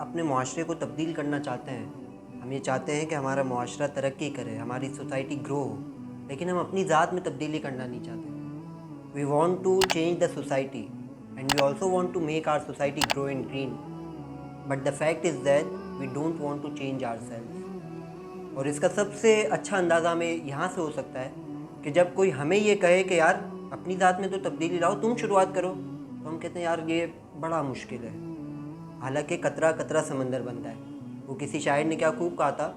اپنے معاشرے کو تبدیل کرنا چاہتے ہیں. ہم یہ چاہتے ہیں کہ ہمارا معاشرہ ترقی کرے، ہماری سوسائٹی گرو ہو، لیکن ہم اپنی ذات میں تبدیلی کرنا نہیں چاہتے. We want to change the society and we also want to make our society grow and green, but the fact is that we don't want to change our self. اور اس کا سب سے اچھا اندازہ ہمیں یہاں سے ہو سکتا ہے کہ جب کوئی ہمیں یہ کہے کہ یار اپنی ذات میں تو تبدیلی لاؤ، تم شروعات کرو، تو ہم کہتے ہیں یار یہ بڑا مشکل ہے. حالانکہ قطرہ قطرہ سمندر بنتا ہے. وہ کسی شاعر نے کیا خوب کہا تھا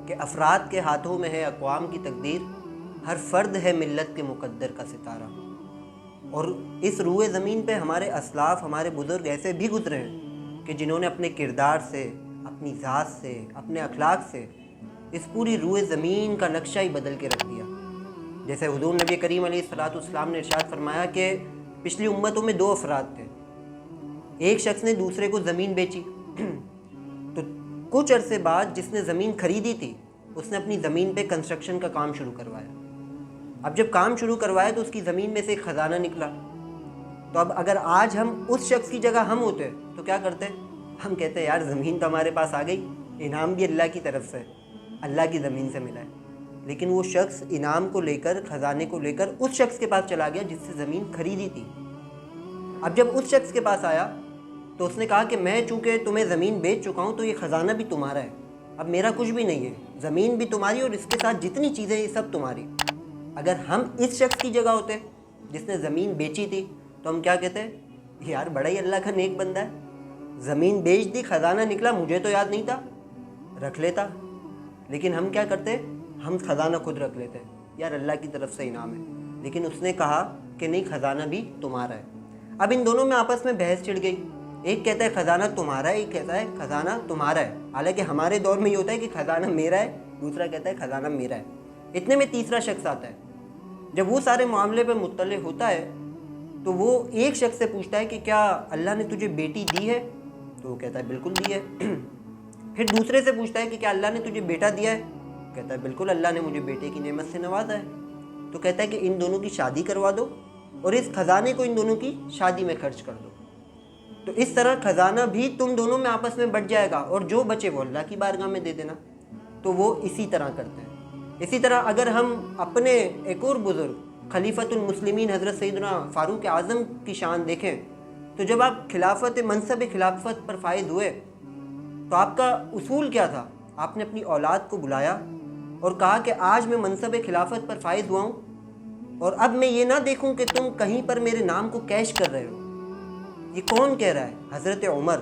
کہ افراد کے ہاتھوں میں ہے اقوام کی تقدیر، ہر فرد ہے ملت کے مقدر کا ستارہ. اور اس روئے زمین پہ ہمارے اسلاف، ہمارے بزرگ ایسے بھی گزرے ہیں کہ جنہوں نے اپنے کردار سے، اپنی ذات سے، اپنے اخلاق سے اس پوری روئے زمین کا نقشہ ہی بدل کے رکھ دیا. جیسے حضور نبی کریم علیہ السلام نے ارشاد فرمایا کہ پچھلی امتوں میں دو افراد تھے. ایک شخص نے دوسرے کو زمین بیچی تو کچھ عرصے بعد جس نے زمین خریدی تھی اس نے اپنی زمین پہ کنسٹرکشن کا کام شروع کروایا. اب جب کام شروع کروایا تو اس کی زمین میں سے ایک خزانہ نکلا. تو اب اگر آج ہم اس شخص کی جگہ ہم ہوتے تو کیا کرتے؟ ہم کہتے یار زمین تو ہمارے پاس آ گئی، انعام بھی اللہ کی طرف سے، اللہ کی زمین سے ملا ہے. لیکن وہ شخص انعام کو لے کر، خزانے کو لے کر اس شخص کے پاس چلا گیا جس سے زمین خریدی تھی. اب جب اس شخص کے پاس آیا تو اس نے کہا کہ میں چونکہ تمہیں زمین بیچ چکا ہوں تو یہ خزانہ بھی تمہارا ہے، اب میرا کچھ بھی نہیں ہے، زمین بھی تمہاری اور اس کے ساتھ جتنی چیزیں یہ سب تمہاری. اگر ہم اس شخص کی جگہ ہوتے جس نے زمین بیچی تھی تو ہم کیا کہتے؟ یار بڑا ہی اللہ کا نیک بندہ ہے، زمین بیچ دی، خزانہ نکلا، مجھے تو یاد نہیں تھا، رکھ لیتا. لیکن ہم کیا کرتے؟ ہم خزانہ خود رکھ لیتے، یار اللہ کی طرف سے انعام ہے. لیکن اس نے کہا کہ نہیں، خزانہ بھی تمہارا ہے. اب ان دونوں میں آپس میں بحث چھڑ گئی. ایک کہتا ہے خزانہ تمہارا ہے، ایک کہتا ہے خزانہ تمہارا ہے. حالانکہ ہمارے دور میں یہ ہوتا ہے کہ خزانہ میرا ہے، دوسرا کہتا ہے خزانہ میرا ہے. اتنے میں تیسرا شخص آتا ہے. جب وہ سارے معاملے پہ مطلع ہوتا ہے تو وہ ایک شخص سے پوچھتا ہے کہ کیا اللہ نے تجھے بیٹی دی ہے؟ تو وہ کہتا ہے بالکل دی ہے. پھر دوسرے سے پوچھتا ہے کہ کیا اللہ نے تجھے بیٹا دیا ہے؟ کہتا ہے بالکل اللہ نے مجھے بیٹے کی نعمت سے نوازا ہے. تو کہتا ہے کہ ان دونوں کی شادی کروا دو اور اس خزانے کو ان دونوں کی شادی میں خرچ کر دو. تو اس طرح خزانہ بھی تم دونوں میں آپس میں بٹ جائے گا اور جو بچے وہ اللہ کی بارگاہ میں دے دینا. تو وہ اسی طرح کرتے ہیں. اسی طرح اگر ہم اپنے ایک اور بزرگ خلیفۃ المسلمین حضرت سیدنا فاروق اعظم کی شان دیکھیں تو جب آپ منصب خلافت پر فائز ہوئے تو آپ کا اصول کیا تھا؟ آپ نے اپنی اولاد کو بلایا اور کہا کہ آج میں منصب خلافت پر فائز ہوا ہوں اور اب میں یہ نہ دیکھوں کہ تم کہیں پر میرے نام کو کیش کر رہے ہو. یہ کون کہہ رہا ہے؟ حضرت عمر.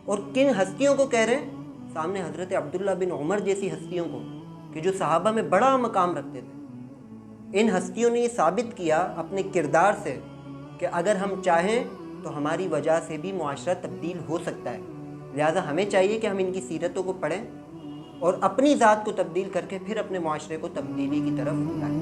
اور کن ہستیوں کو کہہ رہے ہیں؟ سامنے حضرت عبداللہ بن عمر جیسی ہستیوں کو کہ جو صحابہ میں بڑا مقام رکھتے تھے. ان ہستیوں نے یہ ثابت کیا اپنے کردار سے کہ اگر ہم چاہیں تو ہماری وجہ سے بھی معاشرہ تبدیل ہو سکتا ہے. لہٰذا ہمیں چاہیے کہ ہم ان کی سیرتوں کو پڑھیں اور اپنی ذات کو تبدیل کر کے پھر اپنے معاشرے کو تبدیلی کی طرف لائیں.